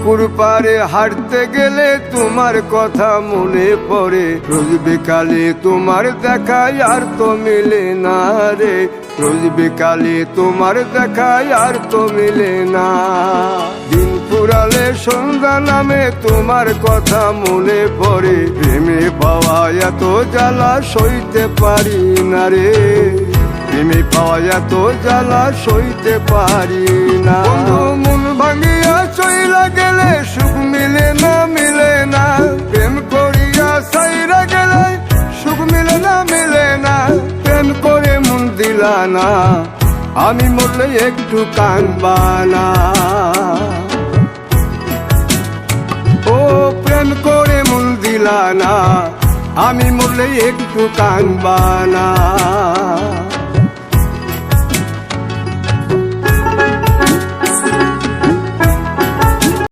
পুকুর পাড়ে হাঁটতে গেলে তোমার কথা মনে পড়ে, রোজ বিকালে তোমার দেখায় আর তো মিলে না রে, রোজ বিকালে তোমার দেখায় আর তো মিলে না। দিন ফুরালে সন্ধ্যা নামে তোমার কথা মনে পড়ে, প্রেমে পাওয়া এত জ্বালা সইতে পারি না রে, প্রেমে পাওয়া এত জ্বালা সইতে পারি না। বন্ধু মন ভাঙিয়া চইলা গেলে সুখ মিলে না, মিলে না, প্রেম করিয়া সাইরা গেলে সুখ মিলে না, মিলে না, প্রেম করে মন দিলা না, আমি মরলে একটু কাঁদবা না। ও প্রেম করে মন দিলা না, আমি মরলে একটু কাঁদবা না।